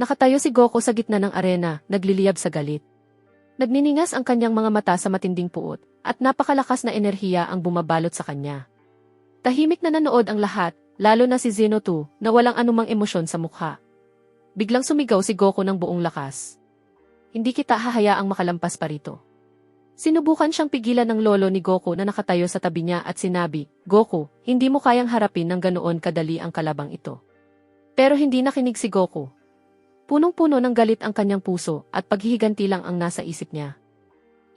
Nakatayo si Goku sa gitna ng arena, nagliliyab sa galit. Nagniningas ang kanyang mga mata sa matinding puot, at napakalakas na enerhiya ang bumabalot sa kanya. Tahimik na nanood ang lahat, lalo na si Zeno 2, na walang anumang emosyon sa mukha. Biglang sumigaw si Goku ng buong lakas. Hindi kita hahayaang makalampas pa rito. Sinubukan siyang pigilan ng lolo ni Goku na nakatayo sa tabi niya at sinabi, Goku, hindi mo kayang harapin ng ganoon kadali ang kalabang ito. Pero hindi nakinig si Goku. Punong-puno ng galit ang kanyang puso at paghihiganti lang ang nasa isip niya.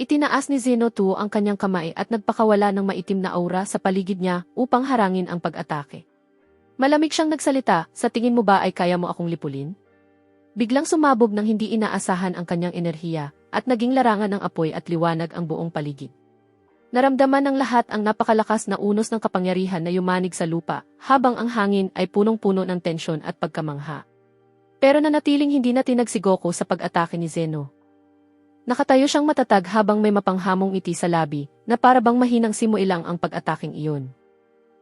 Itinaas ni Zeno 2 ang kanyang kamay at nagpakawala ng maitim na aura sa paligid niya upang harangin ang pag-atake. Malamig siyang nagsalita, sa tingin mo ba ay kaya mo akong lipulin? Biglang sumabog ng hindi inaasahan ang kanyang enerhiya at naging larangan ng apoy at liwanag ang buong paligid. Naramdaman ng lahat ang napakalakas na unos ng kapangyarihan na yumanig sa lupa habang ang hangin ay punong-puno ng tensyon at pagkamangha. Pero nanatiling hindi natinag si Goku sa pag-atake ni Zeno. Nakatayo siyang matatag habang may mapanghamong ngiti sa labi na para bang mahinang simuilang ang pag-ataking iyon.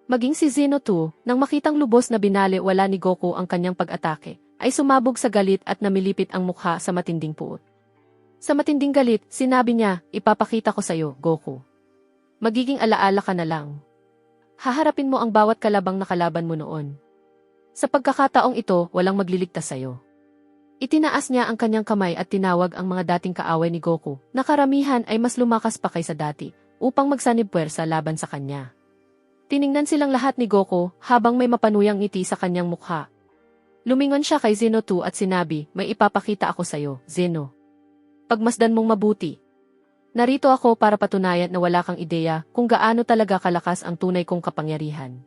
Maging si Zeno 2, nang makitang lubos na binaliwala ni Goku ang kanyang pag-atake, ay sumabog sa galit at namilipit ang mukha sa matinding puot. Sa matinding galit, sinabi niya, ipapakita ko sa'yo, Goku. Magiging alaala ka na lang. Haharapin mo ang bawat kalabang na kalaban mo noon. Sa pagkakataong ito, walang magliligtas sa'yo. Itinaas niya ang kanyang kamay at tinawag ang mga dating kaaway ni Goku, na karamihan ay mas lumakas pa kaysa dati, upang magsanib puwersa laban sa kanya. Tiningnan silang lahat ni Goku habang may mapanuyang ngiti sa kanyang mukha. Lumingon siya kay Zeno 2 at sinabi, may ipapakita ako sa'yo, Zeno. Pagmasdan mong mabuti. Narito ako para patunayan na wala kang ideya kung gaano talaga kalakas ang tunay kong kapangyarihan.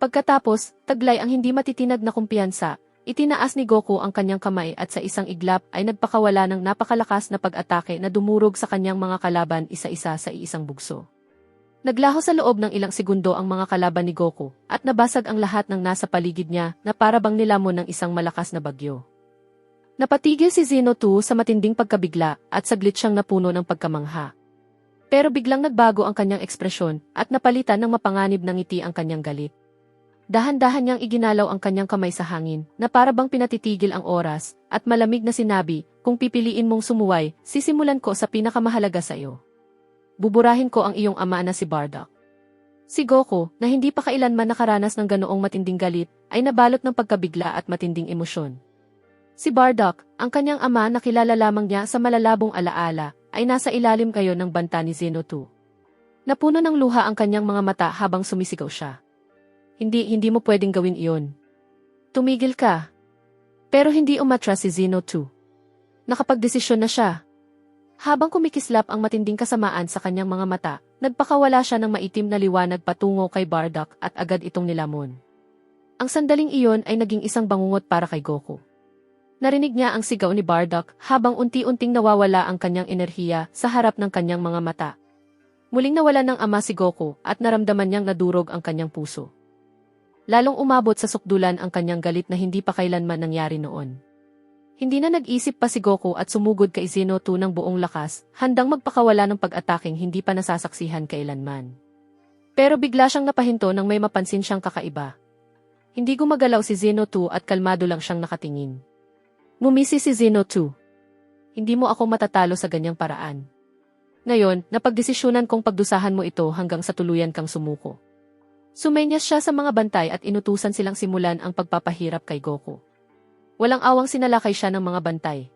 Pagkatapos, taglay ang hindi matitinag na kumpiyansa, itinaas ni Goku ang kanyang kamay at sa isang iglap ay nagpakawala ng napakalakas na pag-atake na dumurog sa kanyang mga kalaban isa-isa sa iisang bugso. Naglaho sa loob ng ilang segundo ang mga kalaban ni Goku at nabasag ang lahat ng nasa paligid niya na para bang nilamon ng isang malakas na bagyo. Napatigil si Zeno 2 sa matinding pagkabigla at saglit siyang napuno ng pagkamangha. Pero biglang nagbago ang kanyang ekspresyon at napalitan ng mapanganib ng ngiti ang kanyang galit. Dahan-dahan niyang iginalaw ang kanyang kamay sa hangin na para bang pinatitigil ang oras at malamig na sinabi, kung pipiliin mong sumuway, sisimulan ko sa pinakamahalaga sa iyo. Buburahin ko ang iyong ama na si Bardock. Si Goku, na hindi pa kailanman nakaranas ng ganoong matinding galit, ay nabalot ng pagkabigla at matinding emosyon. Si Bardock, ang kanyang ama na kilala lamang niya sa malalabong alaala, ay nasa ilalim kayo ng banta ni Zeno 2. Napuno ng luha ang kanyang mga mata habang sumisigaw siya. Hindi mo pwedeng gawin iyon. Tumigil ka. Pero hindi umatras si Zeno 2. Nakapagdesisyon na siya. Habang kumikislap ang matinding kasamaan sa kanyang mga mata, nagpakawala siya ng maitim na liwanag patungo kay Bardock at agad itong nilamon. Ang sandaling iyon ay naging isang bangungot para kay Goku. Narinig niya ang sigaw ni Bardock habang unti-unting nawawala ang kanyang enerhiya sa harap ng kanyang mga mata. Muling nawala ng ama si Goku at naramdaman niyang nadurog ang kanyang puso. Lalong umabot sa sukdulan ang kanyang galit na hindi pa kailanman nangyari noon. Hindi na nag-isip pa si Goku at sumugod kay Zeno 2 ng buong lakas, handang magpakawala ng pag-ataking hindi pa nasasaksihan kailanman. Pero bigla siyang napahinto nang may mapansin siyang kakaiba. Hindi gumagalaw si Zeno 2 at kalmado lang siyang nakatingin. Ngumisi si Zeno 2. Hindi mo ako matatalo sa ganyang paraan. Ngayon, napagdesisyonan kong pagdusahan mo ito hanggang sa tuluyan kang sumuko. Sumenyas siya sa mga bantay at inutusan silang simulan ang pagpapahirap kay Goku. Walang awang sinalakay siya ng mga bantay.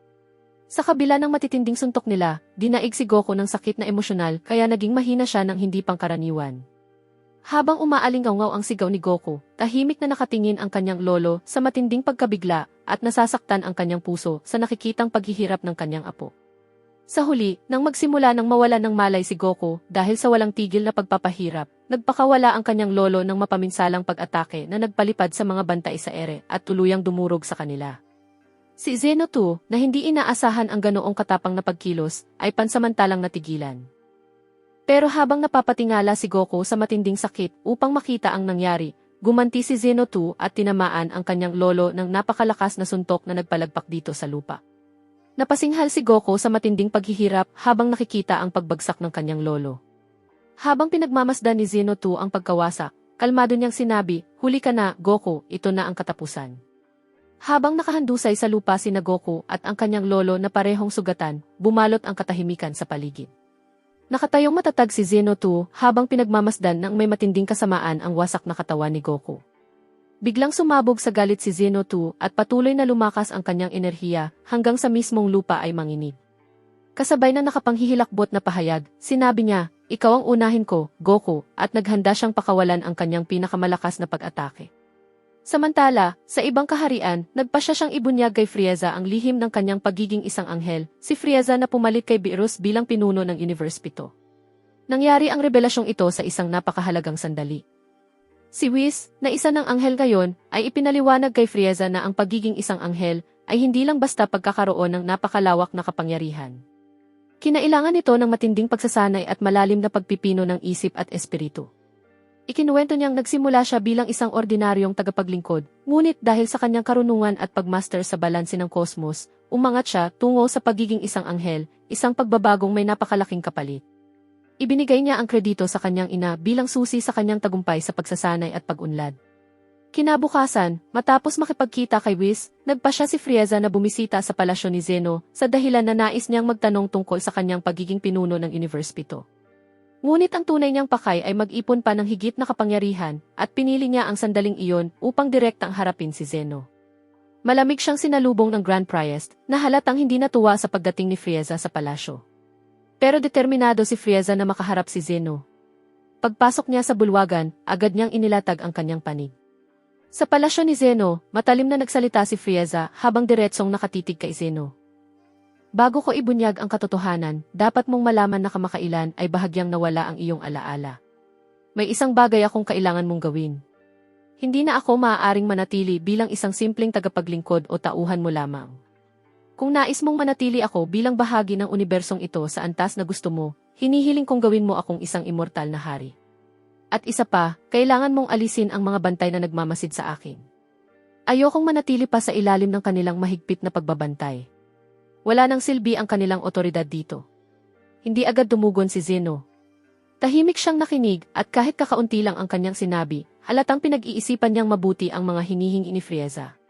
Sa kabila ng matitinding suntok nila, dinaig si Goku ng sakit na emosyonal kaya naging mahina siya ng hindi pangkaraniwan. Habang umaalingaw-ngaw ang sigaw ni Goku, tahimik na nakatingin ang kanyang lolo sa matinding pagkabigla at nasasaktan ang kanyang puso sa nakikitang paghihirap ng kanyang apo. Sa huli, nang magsimula ng mawala ng malay si Goku dahil sa walang tigil na pagpapahirap, nagpakawala ang kanyang lolo ng mapaminsalang pag-atake na nagpalipad sa mga bantay sa ere at tuluyang dumurog sa kanila. Si Zeno 2, na hindi inaasahan ang ganoong katapang na pagkilos, ay pansamantalang natigilan. Pero habang napapatingala si Goku sa matinding sakit upang makita ang nangyari, gumanti si Zeno 2 at tinamaan ang kanyang lolo ng napakalakas na suntok na nagpalagpak dito sa lupa. Napasinghal si Goku sa matinding paghihirap habang nakikita ang pagbagsak ng kanyang lolo. Habang pinagmamasdan ni Zeno 2 ang pagkawasak, kalmado niyang sinabi, huli ka na, Goku, ito na ang katapusan. Habang nakahandusay sa lupa si Goku at ang kanyang lolo na parehong sugatan, bumalot ang katahimikan sa paligid. Nakatayong matatag si Zeno 2 habang pinagmamasdan ng may matinding kasamaan ang wasak na katawan ni Goku. Biglang sumabog sa galit si Zeno 2 at patuloy na lumakas ang kanyang enerhiya hanggang sa mismong lupa ay manginig. Kasabay na nakapanghihilakbot na pahayag, sinabi niya, "Ikaw ang unahin ko, Goku," at naghanda siyang pakawalan ang kanyang pinakamalakas na pag-atake. Samantala, sa ibang kaharian, nagpasya siyang ibunyag kay Frieza ang lihim ng kanyang pagiging isang anghel, si Frieza na pumalit kay Beerus bilang pinuno ng Universe 7. Nangyari ang rebelasyong ito sa isang napakahalagang sandali. Si Whis, na isa ng anghel ngayon, ay ipinaliwanag kay Frieza na ang pagiging isang anghel ay hindi lang basta pagkakaroon ng napakalawak na kapangyarihan. Kinailangan nito ng matinding pagsasanay at malalim na pagpipino ng isip at espiritu. Ikinuwento niyang nagsimula siya bilang isang ordinaryong tagapaglingkod, ngunit dahil sa kanyang karunungan at pagmaster sa balanse ng kosmos, umangat siya tungo sa pagiging isang anghel, isang pagbabagong may napakalaking kapalit. Ibinigay niya ang kredito sa kanyang ina bilang susi sa kanyang tagumpay sa pagsasanay at pag-unlad. Kinabukasan, matapos makipagkita kay Whis, nagpasya si Frieza na bumisita sa palasyo ni Zeno sa dahilan na nais niyang magtanong tungkol sa kanyang pagiging pinuno ng Universe 7. Ngunit ang tunay niyang pakay ay mag-ipon pa ng higit na kapangyarihan at pinili niya ang sandaling iyon upang direktang harapin si Zeno. Malamig siyang sinalubong ng Grand Priest na halatang hindi natuwa sa pagdating ni Frieza sa palasyo. Pero determinado si Frieza na makaharap si Zeno. Pagpasok niya sa bulwagan, agad niyang inilatag ang kanyang panig. Sa palasyo ni Zeno, matalim na nagsalita si Frieza habang diretsong nakatitig kay Zeno. "Bago ko ibunyag ang katotohanan, dapat mong malaman na kamakailan ay bahagyang nawala ang iyong alaala. May isang bagay akong kailangan mong gawin. Hindi na ako maaaring manatili bilang isang simpleng tagapaglingkod o tauhan mo lamang. Kung nais mong manatili ako bilang bahagi ng unibersong ito sa antas na gusto mo, hinihiling kong gawin mo akong isang immortal na hari. At isa pa, kailangan mong alisin ang mga bantay na nagmamasid sa akin. Ayokong manatili pa sa ilalim ng kanilang mahigpit na pagbabantay. Wala nang silbi ang kanilang otoridad dito." Hindi agad tumugon si Zeno. Tahimik siyang nakinig at kahit kakaunti lang ang kanyang sinabi, halatang pinag-iisipan niyang mabuti ang mga hinihingi ni Frieza.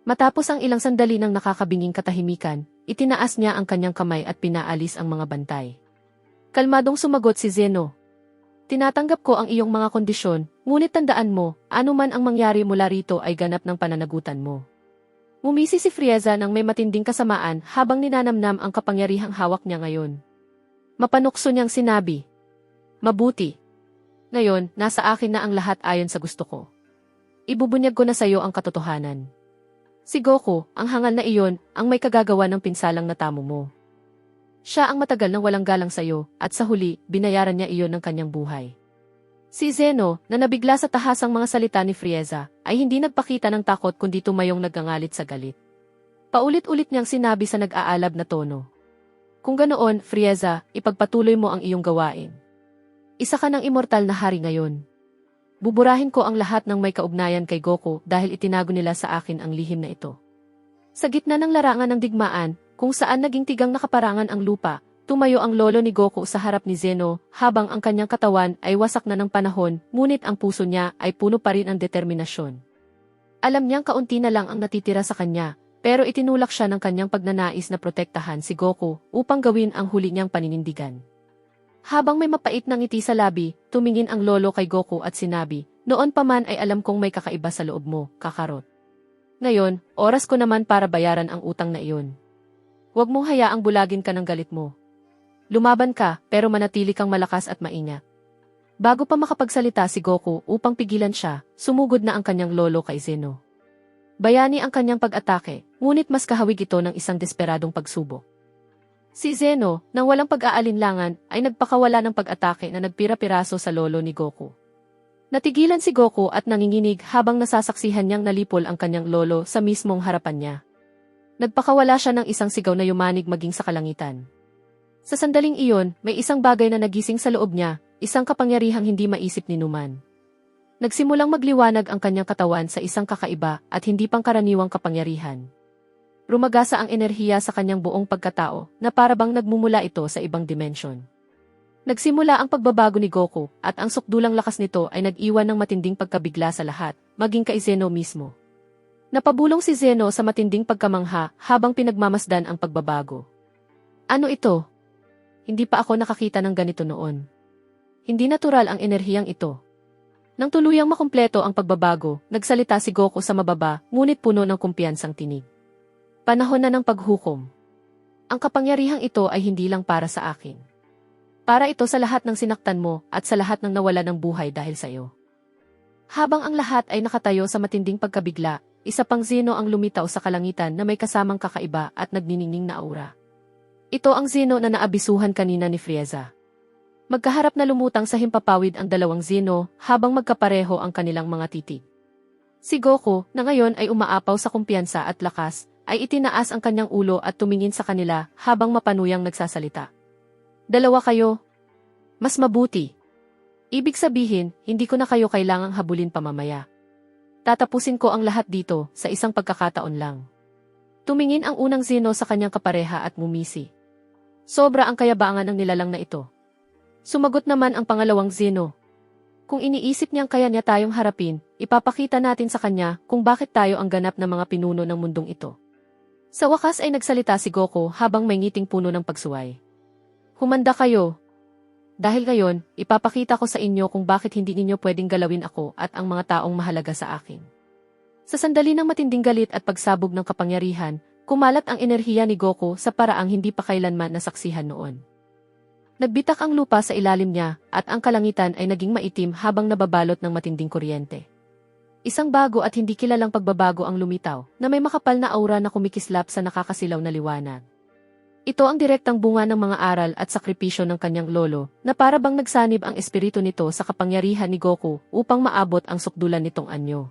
Matapos ang ilang sandali ng nakakabinging katahimikan, itinaas niya ang kanyang kamay at pinaalis ang mga bantay. Kalmadong sumagot si Zeno. "Tinatanggap ko ang iyong mga kondisyon, ngunit tandaan mo, anuman ang mangyari mula rito ay ganap ng pananagutan mo." Ngumisi si Frieza ng may matinding kasamaan habang ninanamnam ang kapangyarihang hawak niya ngayon. Mapanukso niyang sinabi, "Mabuti. Ngayon, nasa akin na ang lahat ayon sa gusto ko. Ibubunyag ko na sa iyo ang katotohanan. Si Goku, ang hangal na iyon, ang may kagagawa ng pinsalang natamo mo. Siya ang matagal nang walang galang sa iyo, at sa huli, binayaran niya iyon ng kanyang buhay." Si Zeno, na nabigla sa tahasang mga salita ni Frieza, ay hindi nagpakita ng takot kundi tumayong nagngangalit sa galit. Paulit-ulit niyang sinabi sa nag-aalab na tono, "Kung ganoon, Frieza, ipagpatuloy mo ang iyong gawain. Isa ka ng immortal na hari ngayon. Buburahin ko ang lahat ng may kaugnayan kay Goku dahil itinago nila sa akin ang lihim na ito." Sa gitna ng larangan ng digmaan, kung saan naging tigang nakaparangan ang lupa, tumayo ang lolo ni Goku sa harap ni Zeno habang ang kanyang katawan ay wasak na ng panahon, ngunit ang puso niya ay puno pa rin ng determinasyon. Alam niyang kaunti na lang ang natitira sa kanya, pero itinulak siya ng kanyang pagnanais na protektahan si Goku upang gawin ang huli niyang paninindigan. Habang may mapait na ngiti sa labi, tumingin ang lolo kay Goku at sinabi, "Noon pa man ay alam kong may kakaiba sa loob mo, Kakarot. Ngayon, oras ko naman para bayaran ang utang na iyon. Huwag mong hayaang bulagin ka ng galit mo. Lumaban ka, pero manatili kang malakas at maingat." Bago pa makapagsalita si Goku upang pigilan siya, sumugod na ang kanyang lolo kay Zeno. Bayani ang kanyang pag-atake, ngunit mas kahawig ito ng isang desperadong pagsubok. Si Zeno, nang walang pag-aalinlangan, ay nagpakawala ng pag-atake na nagpira-piraso sa lolo ni Goku. Natigilan si Goku at nanginginig habang nasasaksihan niyang nalipol ang kanyang lolo sa mismong harapan niya. Nagpakawala siya ng isang sigaw na yumanig maging sa kalangitan. Sa sandaling iyon, may isang bagay na nagising sa loob niya, isang kapangyarihang hindi maisip ni Numan. Nagsimulang magliwanag ang kanyang katawan sa isang kakaiba at hindi pangkaraniwang kapangyarihan. Rumagasa ang enerhiya sa kanyang buong pagkatao na parabang nagmumula ito sa ibang dimensyon. Nagsimula ang pagbabago ni Goku at ang sukdulang lakas nito ay nag-iwan ng matinding pagkabigla sa lahat, maging kay Zeno mismo. Napabulong si Zeno sa matinding pagkamangha habang pinagmamasdan ang pagbabago. Ano ito? Hindi pa ako nakakita ng ganito noon. Hindi natural ang enerhiyang ito. Nang tuluyang makumpleto ang pagbabago, nagsalita si Goku sa mababa, ngunit puno ng kumpiyansang tinig. Panahon na ng paghukom. Ang kapangyarihang ito ay hindi lang para sa akin. Para ito sa lahat ng sinaktan mo at sa lahat ng nawala ng buhay dahil sa iyo. Habang ang lahat ay nakatayo sa matinding pagkabigla, isa pang Zeno ang lumitaw sa kalangitan na may kasamang kakaiba at nagniningning na aura. Ito ang Zeno na naabisuhan kanina ni Frieza. Magkaharap na lumutang sa himpapawid ang dalawang Zeno habang magkapareho ang kanilang mga titig. Si Goku, na ngayon ay umaapaw sa kumpiyansa at lakas, ay itinaas ang kanyang ulo at tumingin sa kanila habang mapanuyang nagsasalita. Dalawa kayo. Mas mabuti. Ibig sabihin, hindi ko na kayo kailangang habulin pa mamaya. Tatapusin ko ang lahat dito sa isang pagkakataon lang. Tumingin ang unang Zeno sa kanyang kapareha at ngumisi. Sobra ang kayabangan ng nilalang na ito. Sumagot naman ang pangalawang Zeno. Kung iniisip niyang kaya niya tayong harapin, ipapakita natin sa kanya kung bakit tayo ang ganap na mga pinuno ng mundong ito. Sa wakas ay nagsalita si Goku habang may ngiting puno ng pagsuway. Humanda kayo. Dahil ngayon, ipapakita ko sa inyo kung bakit hindi ninyo pwedeng galawin ako at ang mga taong mahalaga sa akin. Sa sandali ng matinding galit at pagsabog ng kapangyarihan, kumalat ang enerhiya ni Goku sa paraang hindi pa kailanman nasaksihan noon. Nagbitak ang lupa sa ilalim niya at ang kalangitan ay naging maitim habang nababalot ng matinding kuryente. Isang bago at hindi kilalang pagbabago ang lumitaw na may makapal na aura na kumikislap sa nakakasilaw na liwanag. Ito ang direktang bunga ng mga aral at sakripisyo ng kanyang lolo na para bang nagsanib ang espiritu nito sa kapangyarihan ni Goku upang maabot ang sukdulan nitong anyo.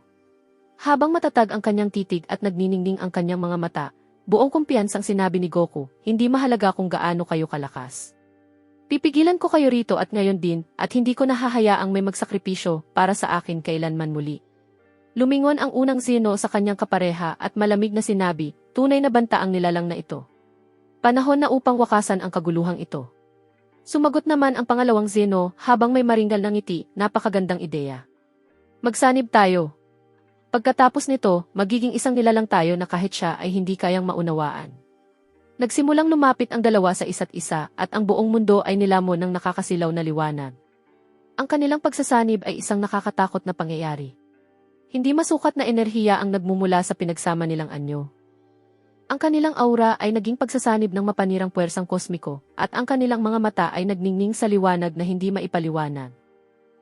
Habang matatag ang kanyang titig at nagniningning ang kanyang mga mata, buong kumpiyansang sinabi ni Goku, hindi mahalaga kung gaano kayo kalakas. Pipigilan ko kayo rito at ngayon din at hindi ko nahahayaang may magsakripisyo para sa akin kailanman muli. Lumingon ang unang Zeno sa kanyang kapareha at malamig na sinabi, tunay na banta ang nilalang na ito. Panahon na upang wakasan ang kaguluhang ito. Sumagot naman ang pangalawang Zeno habang may maringgal na ngiti, napakagandang ideya. Magsanib tayo. Pagkatapos nito, magiging isang nilalang tayo na kahit siya ay hindi kayang maunawaan. Nagsimulang lumapit ang dalawa sa isa't isa at ang buong mundo ay nilamon ng nakakasilaw na liwanag. Ang kanilang pagsasanib ay isang nakakatakot na pangyayari. Hindi masukat na enerhiya ang nagmumula sa pinagsama nilang anyo. Ang kanilang aura ay naging pagsasanib ng mapanirang puwersang kosmiko at ang kanilang mga mata ay nagningning sa liwanag na hindi maipaliwanag.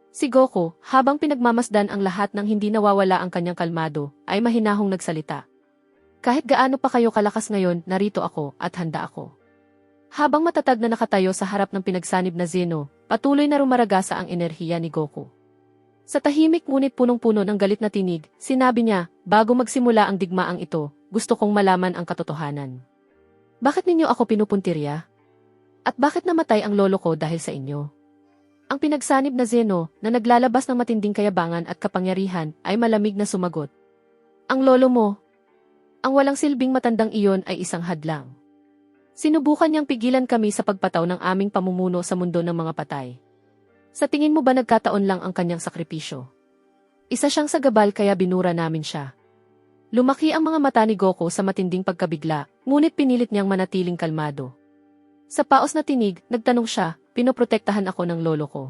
Si Goku, habang pinagmamasdan ang lahat ng hindi nawawala ang kanyang kalmado, ay mahinahong nagsalita. Kahit gaano pa kayo kalakas ngayon, narito ako at handa ako. Habang matatag na nakatayo sa harap ng pinagsanib na Zeno, patuloy na rumaragasa ang enerhiya ni Goku. Sa tahimik ngunit punong-puno ng galit na tinig, sinabi niya, bago magsimula ang digmaang ito, gusto kong malaman ang katotohanan. Bakit ninyo ako pinupuntirya? At bakit namatay ang lolo ko dahil sa inyo? Ang pinagsanib na Zeno, na naglalabas ng matinding kayabangan at kapangyarihan, ay malamig na sumagot. Ang lolo mo, ang walang silbing matandang iyon ay isang hadlang. Sinubukan niyang pigilan kami sa pagpataw ng aming pamumuno sa mundo ng mga patay. Sa tingin mo ba nagkataon lang ang kanyang sakripisyo? Isa siyang sagabal kaya binura namin siya. Lumaki ang mga mata ni Goku sa matinding pagkabigla, ngunit pinilit niyang manatiling kalmado. Sa paos na tinig, nagtanong siya, pinoprotektahan ako ng lolo ko.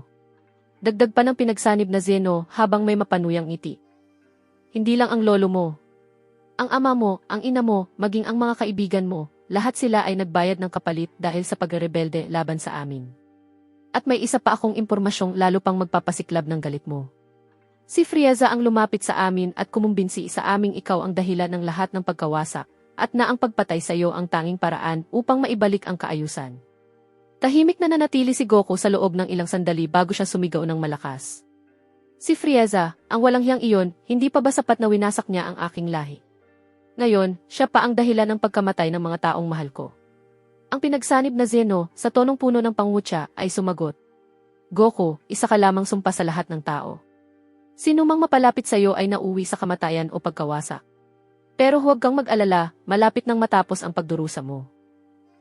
Dagdag pa ng pinagsanib na Zeno habang may mapanuyang ngiti. Hindi lang ang lolo mo. Ang ama mo, ang ina mo, maging ang mga kaibigan mo, lahat sila ay nagbayad ng kapalit dahil sa pagrebelde laban sa amin. At may isa pa akong impormasyong lalo pang magpapasiklab ng galit mo. Si Frieza ang lumapit sa amin at kumumbinsi sa aming ikaw ang dahilan ng lahat ng pagkawasak, at na ang pagpatay sa iyo ang tanging paraan upang maibalik ang kaayusan. Tahimik na nanatili si Goku sa loob ng ilang sandali bago siya sumigaw ng malakas. Si Frieza, ang walang hiyang iyon, hindi pa ba sapat na winasak niya ang aking lahi? Ngayon, siya pa ang dahilan ng pagkamatay ng mga taong mahal ko. Ang pinagsanib na Zeno, sa tonong puno ng pangutya, ay sumagot. Goku, isa ka lamang sumpa sa lahat ng tao. Sino mang mapalapit sa iyo ay nauwi sa kamatayan o pagkawasak. Pero huwag kang mag-alala, malapit nang matapos ang pagdurusa mo.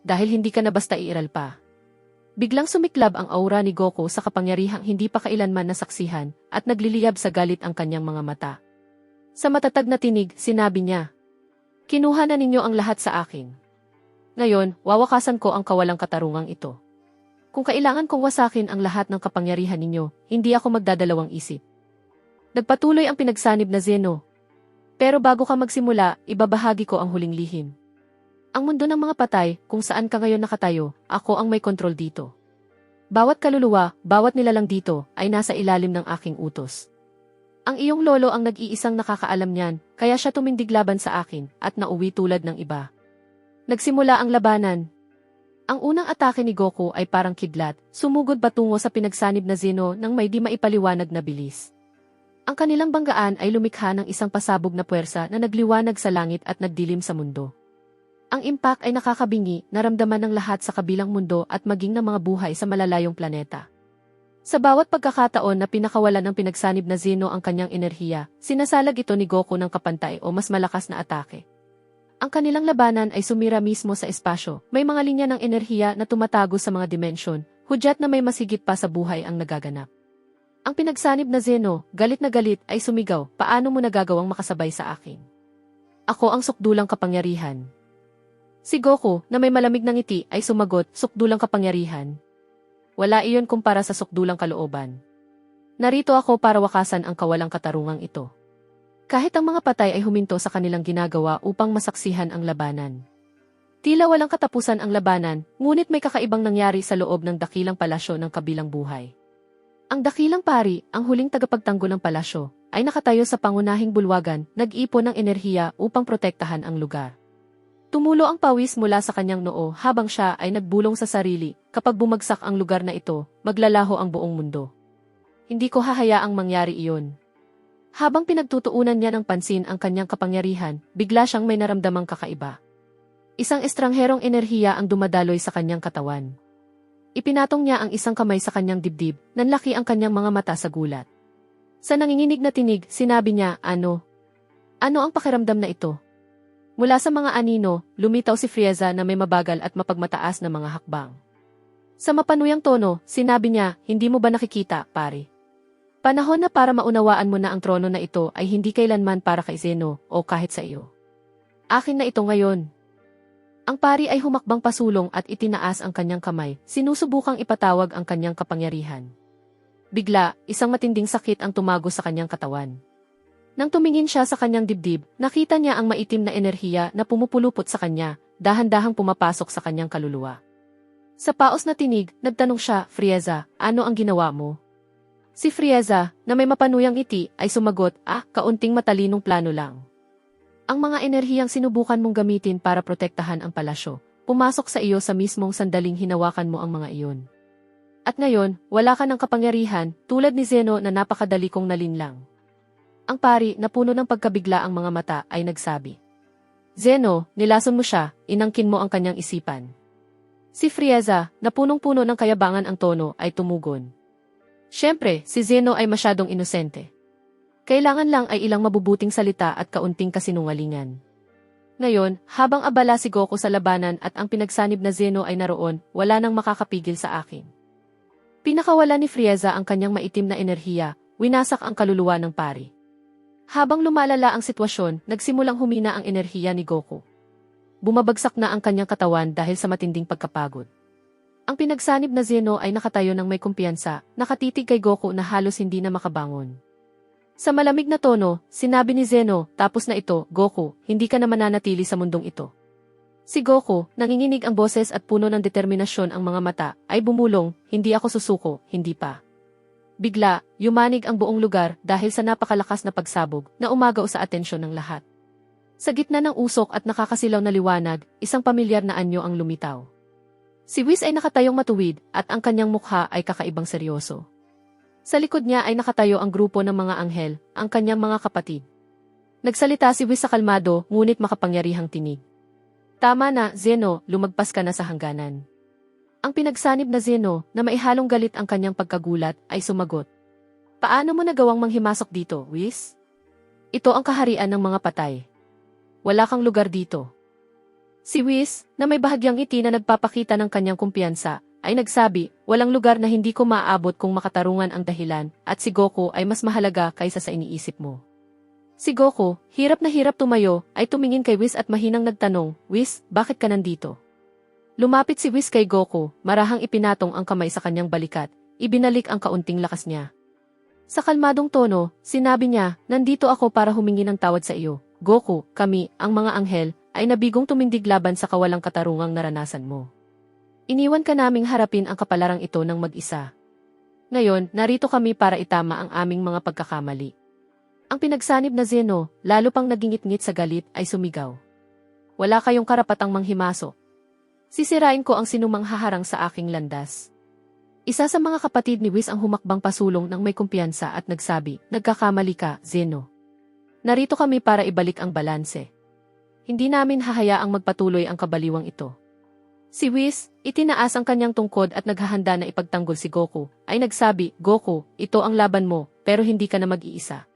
Dahil hindi ka na basta iiral pa. Biglang sumiklab ang aura ni Goku sa kapangyarihang hindi pa kailanman nasaksihan at nagliliyab sa galit ang kanyang mga mata. Sa matatag na tinig, sinabi niya, "Kinuha na ninyo ang lahat sa akin. Ngayon, wawakasan ko ang kawalang katarungang ito. Kung kailangan kong wasakin ang lahat ng kapangyarihan ninyo, hindi ako magdadalawang isip." Nagpatuloy ang pinagsanib na Zeno. "Pero bago ka magsimula, ibabahagi ko ang huling lihim. Ang mundo ng mga patay, kung saan ka ngayon nakatayo, ako ang may kontrol dito. Bawat kaluluwa, bawat nilalang dito, ay nasa ilalim ng aking utos. Ang iyong lolo ang nag-iisang nakakaalam niyan, kaya siya tumindig laban sa akin, at nauwi tulad ng iba." Nagsimula ang labanan. Ang unang atake ni Goku ay parang kidlat, sumugod patungo sa pinagsanib na Zeno nang may di maipaliwanag na bilis. Ang kanilang banggaan ay lumikha ng isang pasabog na puwersa na nagliwanag sa langit at nagdilim sa mundo. Ang impact ay nakakabingi, naramdaman ng lahat sa kabilang mundo at maging ng mga buhay sa malalayong planeta. Sa bawat pagkakataon na pinakawalan ng pinagsanib na Zeno ang kanyang enerhiya, sinasalag ito ni Goku ng kapantay o mas malakas na atake. Ang kanilang labanan ay sumira mismo sa espasyo, may mga linya ng enerhiya na tumatago sa mga dimensyon, hudyat na may masigit pa sa buhay ang nagaganap. Ang pinagsanib na Zeno, galit na galit, ay sumigaw, "Paano mo nagagawang makasabay sa akin? Ako ang sukdulang kapangyarihan." Si Goku, na may malamig na ngiti, ay sumagot, "Sukdulang kapangyarihan? Wala iyon kumpara sa sukdulang kalooban. Narito ako para wakasan ang kawalang katarungang ito." Kahit ang mga patay ay huminto sa kanilang ginagawa upang masaksihan ang labanan. Tila walang katapusan ang labanan, ngunit may kakaibang nangyari sa loob ng dakilang palasyo ng kabilang buhay. Ang dakilang pari, ang huling tagapagtanggol ng palasyo, ay nakatayo sa pangunahing bulwagan, nag-ipon ng enerhiya upang protektahan ang lugar. Tumulo ang pawis mula sa kanyang noo habang siya ay nagbulong sa sarili, "Kapag bumagsak ang lugar na ito, maglalaho ang buong mundo. Hindi ko hahayaang mangyari iyon." Habang pinagtutuunan niya ng pansin ang kanyang kapangyarihan, bigla siyang may naramdamang kakaiba. Isang estrangherong enerhiya ang dumadaloy sa kanyang katawan. Ipinatong niya ang isang kamay sa kanyang dibdib, nanlaki ang kanyang mga mata sa gulat. Sa nanginginig na tinig, sinabi niya, Ano ang pakiramdam na ito?" Mula sa mga anino, lumitaw si Frieza na may mabagal at mapagmataas na mga hakbang. Sa mapanuyang tono, sinabi niya, "Hindi mo ba nakikita, pare? Panahon na para maunawaan mo na ang trono na ito ay hindi kailanman para kay Zeno o kahit sa iyo. Akin na ito ngayon." Ang pari ay humakbang pasulong at itinaas ang kanyang kamay, sinusubukang ipatawag ang kanyang kapangyarihan. Bigla, isang matinding sakit ang tumago sa kanyang katawan. Nang tumingin siya sa kanyang dibdib, nakita niya ang maitim na enerhiya na pumupulupot sa kanya, dahan-dahang pumapasok sa kanyang kaluluwa. Sa paos na tinig, nagtanong siya, "Frieza, ano ang ginawa mo?" Si Frieza, na may mapanuyang ngiti, ay sumagot, Kaunting matalinong plano lang. Ang mga enerhiyang sinubukan mong gamitin para protektahan ang palasyo, pumasok sa iyo sa mismong sandaling hinawakan mo ang mga iyon. At ngayon, wala ka ng kapangyarihan, tulad ni Zeno na napakadali kong nalinlang." Ang pari, na puno ng pagkabigla ang mga mata, ay nagsabi, "Zeno, nilason mo siya, inangkin mo ang kanyang isipan." Si Frieza, na punong-puno ng kayabangan ang tono, ay tumugon, "Siyempre, si Zeno ay masyadong inosente. Kailangan lang ay ilang mabubuting salita at kaunting kasinungalingan." Ngayon, habang abala si Goku sa labanan at ang pinagsanib na Zeno ay naroon, wala nang makakapigil sa akin. Pinakawala ni Frieza ang kanyang maitim na enerhiya, winasak ang kaluluwa ng pari. Habang lumalala ang sitwasyon, nagsimulang humina ang enerhiya ni Goku. Bumabagsak na ang kanyang katawan dahil sa matinding pagkapagod. Ang pinagsanib na Zeno ay nakatayo ng may kumpiyansa, nakatitig kay Goku na halos hindi na makabangon. Sa malamig na tono, sinabi ni Zeno, "Tapos na ito, Goku, hindi ka na mananatili sa mundong ito." Si Goku, nanginginig ang boses at puno ng determinasyon ang mga mata, ay bumulong, "Hindi ako susuko, hindi pa." Bigla, yumanig ang buong lugar dahil sa napakalakas na pagsabog na umagaw sa atensyon ng lahat. Sa gitna ng usok at nakakasilaw na liwanag, isang pamilyar na anyo ang lumitaw. Si Whis ay nakatayong matuwid at ang kanyang mukha ay kakaibang seryoso. Sa likod niya ay nakatayo ang grupo ng mga anghel, ang kanyang mga kapatid. Nagsalita si Whis sa kalmado ngunit makapangyarihang tinig. "Tama na, Zeno, lumagpas ka na sa hangganan." Ang pinagsanib na Zeno, na maihalong galit ang kanyang pagkagulat, ay sumagot, "Paano mo nagawang manghimasok dito, Whis? Ito ang kaharian ng mga patay. Wala kang lugar dito." Si Whis, na may bahagyang ngiti na nagpapakita ng kanyang kumpiyansa, ay nagsabi, "Walang lugar na hindi ko maaabot kung makatarungan ang dahilan, at si Goku ay mas mahalaga kaysa sa iniisip mo." Si Goku, hirap na hirap tumayo, ay tumingin kay Whis at mahinang nagtanong, Whis, bakit ka nandito? Lumapit si Whis kay Goku, marahang ipinatong ang kamay sa kanyang balikat, ibinalik ang kaunting lakas niya. Sa kalmadong tono, sinabi niya, nandito ako para humingi ng tawad sa iyo. Goku, kami, ang mga anghel, ay nabigong tumindig laban sa kawalang katarungang naranasan mo. Iniwan ka naming harapin ang kapalarang ito ng mag-isa. Ngayon, narito kami para itama ang aming mga pagkakamali. Ang pinagsanib na Zeno, lalo pang nagingit-ngit sa galit, ay sumigaw. Wala kayong karapatang manghimasok. Sisirain ko ang sinumang haharang sa aking landas. Isa sa mga kapatid ni Whis ang humakbang pasulong ng may kumpiyansa at nagsabi, nagkakamali ka, Zeno. Narito kami para ibalik ang balanse. Hindi namin hahayaang magpatuloy ang kabaliwang ito. Si Whis, itinaas ang kanyang tungkod at naghahanda na ipagtanggol si Goku, ay nagsabi, Goku, ito ang laban mo, pero hindi ka na mag-iisa.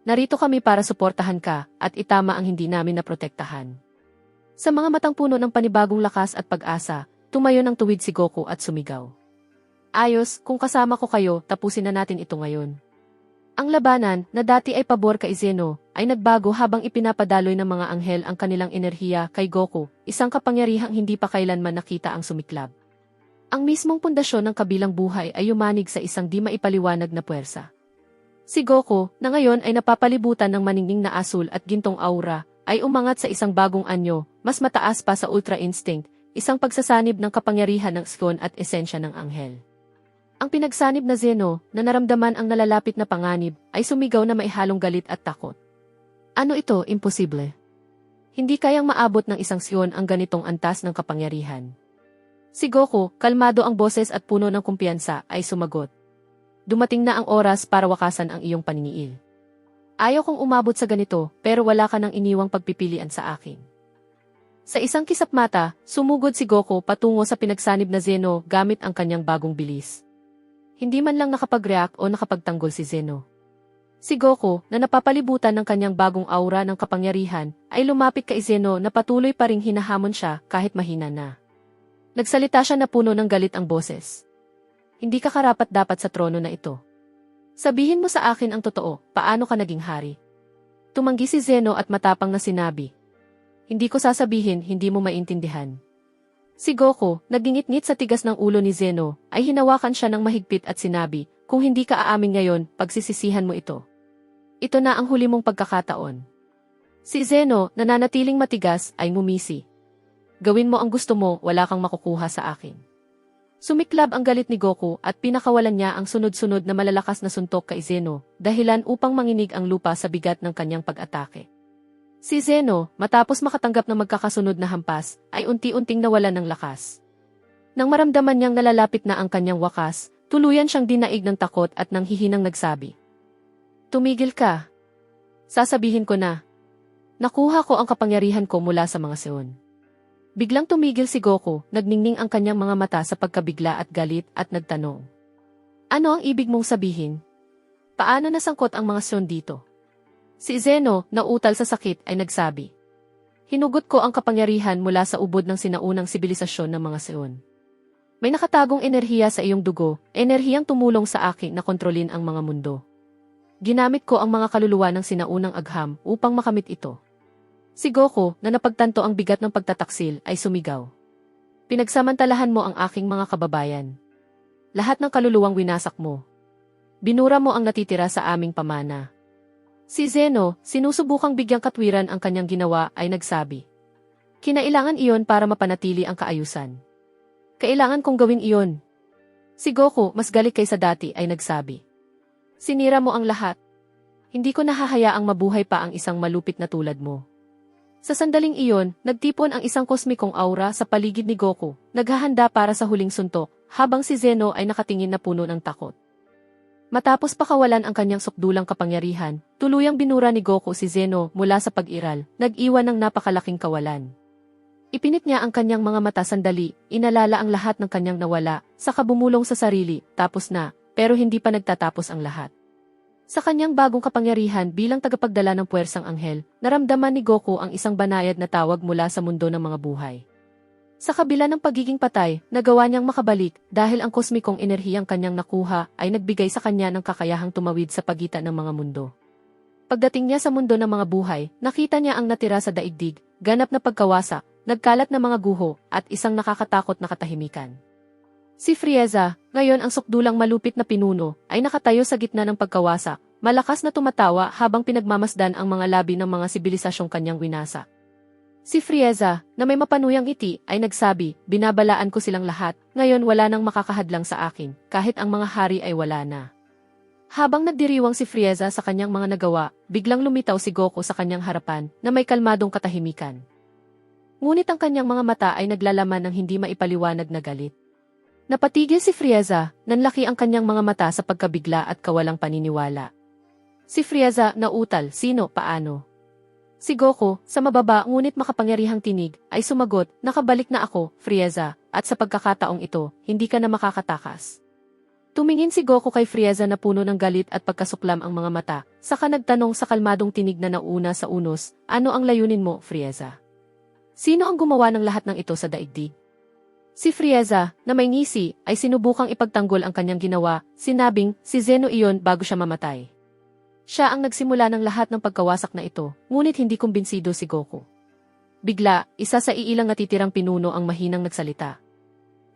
Narito kami para suportahan ka, at itama ang hindi namin naprotektahan. Sa mga matang puno ng panibagong lakas at pag-asa, tumayo ng tuwid si Goku at sumigaw. Ayos, kung kasama ko kayo, tapusin na natin ito ngayon. Ang labanan, na dati ay pabor kay Zeno, ay nagbago habang ipinapadaloy ng mga anghel ang kanilang enerhiya kay Goku, isang kapangyarihang hindi pa kailanman nakita ang sumiklab. Ang mismong pundasyon ng kabilang buhay ay yumanig sa isang di maipaliwanag na puwersa. Si Goku, na ngayon ay napapalibutan ng maningning na asul at gintong aura, ay umangat sa isang bagong anyo, mas mataas pa sa Ultra Instinct, isang pagsasanib ng kapangyarihan ng Scion at esensya ng anghel. Ang pinagsanib na Zeno, na naramdaman ang nalalapit na panganib, ay sumigaw na maihalong galit at takot. Ano ito, imposible? Hindi kayang maabot ng isang Scion ang ganitong antas ng kapangyarihan. Si Goku, kalmado ang boses at puno ng kumpiyansa, ay sumagot. Dumating na ang oras para wakasan ang iyong paniniil. Ayaw kong umabot sa ganito, pero wala ka nang iniwang pagpipilian sa akin. Sa isang kisap mata, sumugod si Goku patungo sa pinagsanib na Zeno gamit ang kanyang bagong bilis. Hindi man lang nakapag-react o nakapagtanggol si Zeno. Si Goku, na napapalibutan ng kanyang bagong aura ng kapangyarihan, ay lumapit kay Zeno na patuloy pa ring hinahamon siya kahit mahina na. Nagsalita siya na puno ng galit ang boses. Hindi ka karapat-dapat sa trono na ito. Sabihin mo sa akin ang totoo, paano ka naging hari? Tumanggi si Zeno at matapang na sinabi. Hindi ko sasabihin, hindi mo maintindihan. Si Goku, nagingit-ngit sa tigas ng ulo ni Zeno, ay hinawakan siya ng mahigpit at sinabi, kung hindi ka aamin ngayon, pagsisisihan mo ito. Ito na ang huli mong pagkakataon. Si Zeno, nananatiling matigas, ay ngumisi. Gawin mo ang gusto mo, wala kang makukuha sa akin. Sumiklab ang galit ni Goku at pinakawalan niya ang sunod-sunod na malalakas na suntok kay Zeno, dahilan upang manginig ang lupa sa bigat ng kanyang pag-atake. Si Zeno, matapos makatanggap ng magkakasunod na hampas, ay unti-unting nawalan ng lakas. Nang maramdaman niyang nalalapit na ang kanyang wakas, tuluyan siyang dinaig ng takot at nang hihinang nagsabi. Tumigil ka. Sasabihin ko na. Nakuha ko ang kapangyarihan ko mula sa mga Scion. Biglang tumigil si Goku, nagningning ang kanyang mga mata sa pagkabigla at galit at nagtanong. Ano ang ibig mong sabihin? Paano nasangkot ang mga Scion dito? Si Zeno, na utal sa sakit, ay nagsabi. Hinugot ko ang kapangyarihan mula sa ubod ng sinaunang sibilisasyon ng mga Scion. May nakatagong enerhiya sa iyong dugo, enerhiyang tumulong sa akin na kontrolin ang mga mundo. Ginamit ko ang mga kaluluwa ng sinaunang agham upang makamit ito. Si Goku, na napagtanto ang bigat ng pagtataksil, ay sumigaw. Pinagsamantalahan mo ang aking mga kababayan. Lahat ng kaluluwang winasak mo. Binura mo ang natitira sa aming pamana. Si Zeno, sinusubukang bigyang katwiran ang kanyang ginawa, ay nagsabi. Kinailangan iyon para mapanatili ang kaayusan. Kailangan kong gawin iyon. Si Goku, mas galit kaysa dati, ay nagsabi. Sinira mo ang lahat. Hindi ko nahahayaang mabuhay pa ang isang malupit na tulad mo. Sa sandaling iyon, nagtipon ang isang kosmikong aura sa paligid ni Goku, naghahanda para sa huling suntok, habang si Zeno ay nakatingin na puno ng takot. Matapos pakawalan ang kanyang sukdulang kapangyarihan, tuluyang binura ni Goku si Zeno mula sa pag-iral, nag-iwan ng napakalaking kawalan. Ipinit niya ang kanyang mga mata sandali, inalala ang lahat ng kanyang nawala, saka bumulong sa sarili, tapos na, pero hindi pa nagtatapos ang lahat. Sa kanyang bagong kapangyarihan bilang tagapagdala ng puwersang anghel, naramdaman ni Goku ang isang banayad na tawag mula sa mundo ng mga buhay. Sa kabila ng pagiging patay, nagawa niyang makabalik dahil ang kosmikong enerhiyang kanyang nakuha ay nagbigay sa kanya ng kakayahang tumawid sa pagitan ng mga mundo. Pagdating niya sa mundo ng mga buhay, nakita niya ang natira sa daigdig, ganap na pagkawasak, nagkalat na mga guho, at isang nakakatakot na katahimikan. Si Frieza, ngayon ang sukdulang malupit na pinuno, ay nakatayo sa gitna ng pagkawasak, malakas na tumatawa habang pinagmamasdan ang mga labi ng mga sibilisasyong kanyang winasak. Si Frieza, na may mapanuyang ngiti, ay nagsabi, binabalaan ko silang lahat, ngayon wala nang makakahadlang sa akin, kahit ang mga hari ay wala na. Habang nagdiriwang si Frieza sa kanyang mga nagawa, biglang lumitaw si Goku sa kanyang harapan, na may kalmadong katahimikan. Ngunit ang kanyang mga mata ay naglalaman ng hindi maipaliwanag na galit. Napatigil si Frieza, nanlaki ang kanyang mga mata sa pagkabigla at kawalang paniniwala. Si Frieza, nautal, sino, paano? Si Goku, sa mababa ngunit makapangyarihang tinig, ay sumagot, nakabalik na ako, Frieza, at sa pagkakataong ito, hindi ka na makakatakas. Tumingin si Goku kay Frieza na puno ng galit at pagkasuklam ang mga mata, saka nagtanong sa kalmadong tinig na nauna sa unos, ano ang layunin mo, Frieza? Sino ang gumawa ng lahat ng ito sa daigdig? Si Frieza, na may ngisi, ay sinubukang ipagtanggol ang kanyang ginawa, sinabing, si Zeno iyon bago siya mamatay. Siya ang nagsimula ng lahat ng pagkawasak na ito, ngunit hindi kumbinsido si Goku. Bigla, isa sa iilang natitirang pinuno ang mahinang nagsalita.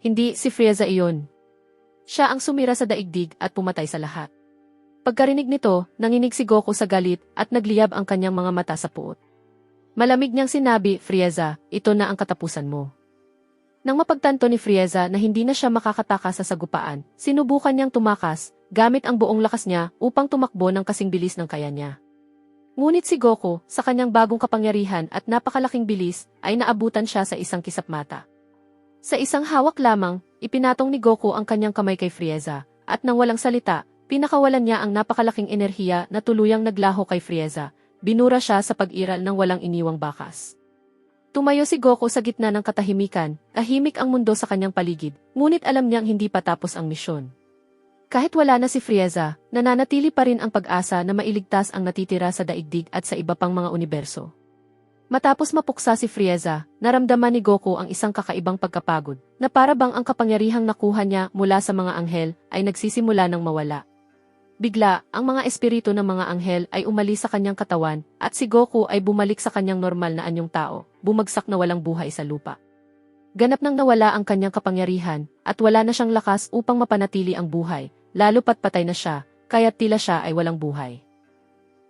Hindi si Frieza iyon. Siya ang sumira sa daigdig at pumatay sa lahat. Pagkarinig nito, nanginig si Goku sa galit at nagliyab ang kanyang mga mata sa puot. Malamig niyang sinabi, Frieza, ito na ang katapusan mo. Nang mapagtanto ni Frieza na hindi na siya makakatakas sa sagupaan, sinubukan niyang tumakas, gamit ang buong lakas niya upang tumakbo ng kasing bilis ng kaya niya. Ngunit si Goku, sa kanyang bagong kapangyarihan at napakalaking bilis, ay naabutan siya sa isang kisap mata. Sa isang hawak lamang, ipinatong ni Goku ang kanyang kamay kay Frieza, at nang walang salita, pinakawalan niya ang napakalaking enerhiya na tuluyang naglaho kay Frieza, binura siya sa pag-iral ng walang iniwang bakas. Tumayo si Goku sa gitna ng katahimikan, tahimik ang mundo sa kanyang paligid, ngunit alam niyang hindi pa tapos ang misyon. Kahit wala na si Frieza, nananatili pa rin ang pag-asa na mailigtas ang natitira sa daigdig at sa iba pang mga universo. Matapos mapuksa si Frieza, naramdaman ni Goku ang isang kakaibang pagkapagod, na para bang ang kapangyarihang nakuha niya mula sa mga anghel ay nagsisimula ng mawala. Bigla, ang mga espiritu ng mga anghel ay umalis sa kanyang katawan, at si Goku ay bumalik sa kanyang normal na anyong tao, bumagsak na walang buhay sa lupa. Ganap nang nawala ang kanyang kapangyarihan, at wala na siyang lakas upang mapanatili ang buhay, lalo pat patay na siya, kaya't tila siya ay walang buhay.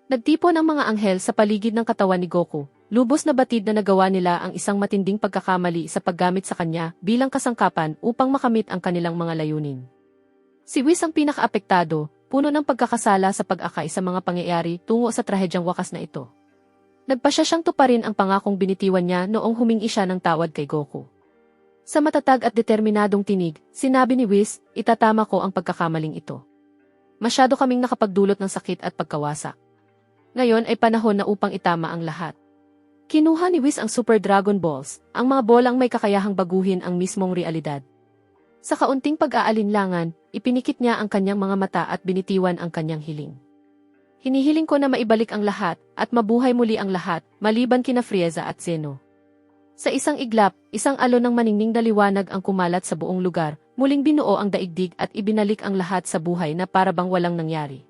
Nagtipon ang mga anghel sa paligid ng katawan ni Goku, lubos na batid na nagawa nila ang isang matinding pagkakamali sa paggamit sa kanya bilang kasangkapan upang makamit ang kanilang mga layunin. Si Whis ang pinakaapektado, puno ng pagkakasala sa pag-akay sa mga pangyayari tungo sa trahedyang wakas na ito. Nagpasya siyang tuparin ang pangakong binitiwan niya noong humingi siya ng tawad kay Goku. Sa matatag at determinadong tinig, sinabi ni Whis, itatama ko ang pagkakamaling ito. Masyado kaming nakapagdulot ng sakit at pagkawasak. Ngayon ay panahon na upang itama ang lahat. Kinuha ni Whis ang Super Dragon Balls, ang mga bolang may kakayahang baguhin ang mismong realidad. Sa kaunting pag-aalinlangan, ipinikit niya ang kanyang mga mata at binitiwan ang kanyang hiling. Hinihiling ko na maibalik ang lahat at mabuhay muli ang lahat, maliban kina Frieza at Zeno. Sa isang iglap, isang alon ng maningning na liwanag ang kumalat sa buong lugar, muling binuo ang daigdig at ibinalik ang lahat sa buhay na parabang walang nangyari.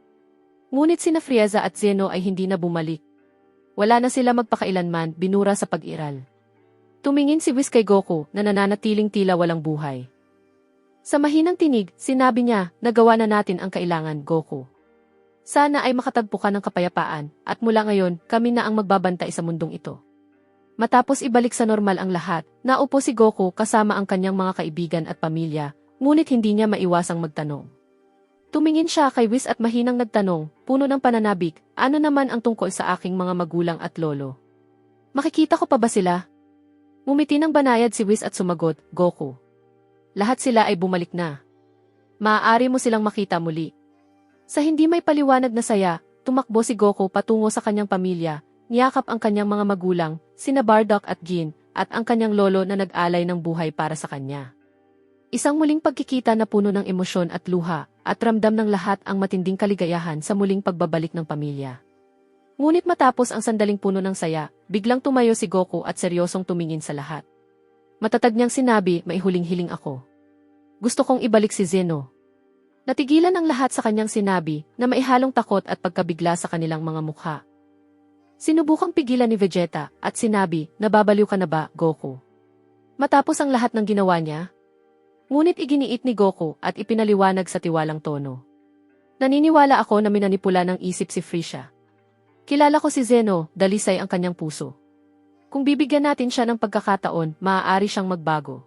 Ngunit sina Frieza at Zeno ay hindi na bumalik. Wala na sila magpakailanman, binura sa pag-iral. Tumingin si Whis kay Goku na nananatiling tila walang buhay. Sa mahinang tinig, sinabi niya, nagawa na natin ang kailangan, Goku. Sana ay makatagpo ka ng kapayapaan, at mula ngayon, kami na ang magbabantay sa mundong ito. Matapos ibalik sa normal ang lahat, naupo si Goku kasama ang kanyang mga kaibigan at pamilya, ngunit hindi niya maiwasang magtanong. Tumingin siya kay Whis at mahinang nagtanong, puno ng pananabik, ano naman ang tungkol sa aking mga magulang at lolo? Makikita ko pa ba sila? Ngumiti ng banayad si Whis at sumagot, Goku. Lahat sila ay bumalik na. Maaari mo silang makita muli. Sa hindi may paliwanag na saya, tumakbo si Goku patungo sa kanyang pamilya, niyakap ang kanyang mga magulang, sina Bardock at Jin, at ang kanyang lolo na nag-alay ng buhay para sa kanya. Isang muling pagkikita na puno ng emosyon at luha, at ramdam ng lahat ang matinding kaligayahan sa muling pagbabalik ng pamilya. Ngunit matapos ang sandaling puno ng saya, biglang tumayo si Goku at seryosong tumingin sa lahat. Matatag niyang sinabi, may huling-hiling ako. Gusto kong ibalik si Zeno. Natigilan ang lahat sa kanyang sinabi na maihalong takot at pagkabigla sa kanilang mga mukha. Sinubukang pigilan ni Vegeta at sinabi, "Nababaliw ka na ba, Goku?" Matapos ang lahat ng ginawa niya, ngunit iginiit ni Goku at ipinaliwanag sa tiwalang tono. "Naniniwala ako na minanipula ng isip si Frieza. Kilala ko si Zeno, dalisay ang kanyang puso. Kung bibigyan natin siya ng pagkakataon, maaari siyang magbago."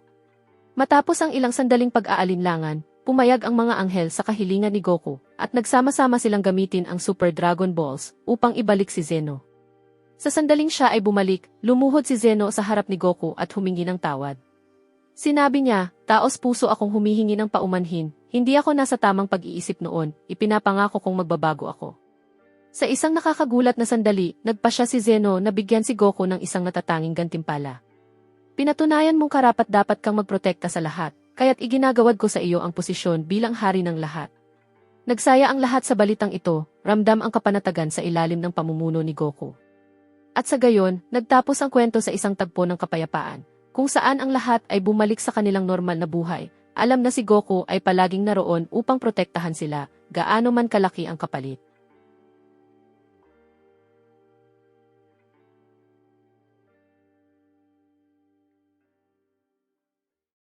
Matapos ang ilang sandaling pag-aalinlangan, pumayag ang mga anghel sa kahilingan ni Goku at nagsama-sama silang gamitin ang Super Dragon Balls upang ibalik si Zeno. Sa sandaling siya ay bumalik, lumuhod si Zeno sa harap ni Goku at humingi ng tawad. Sinabi niya, "Taos puso akong humihingi ng paumanhin, hindi ako nasa tamang pag-iisip noon, ipinapangako kong magbabago ako." Sa isang nakakagulat na sandali, nagpasya si Zeno na bigyan si Goku ng isang natatanging gantimpala. "Pinatunayan mong karapat-dapat kang magprotekta sa lahat, kaya't iginagawad ko sa iyo ang posisyon bilang hari ng lahat." Nagsaya ang lahat sa balitang ito, ramdam ang kapanatagan sa ilalim ng pamumuno ni Goku. At sa gayon, nagtapos ang kwento sa isang tagpo ng kapayapaan, kung saan ang lahat ay bumalik sa kanilang normal na buhay. Alam na si Goku ay palaging naroon upang protektahan sila, gaano man kalaki ang kapalit.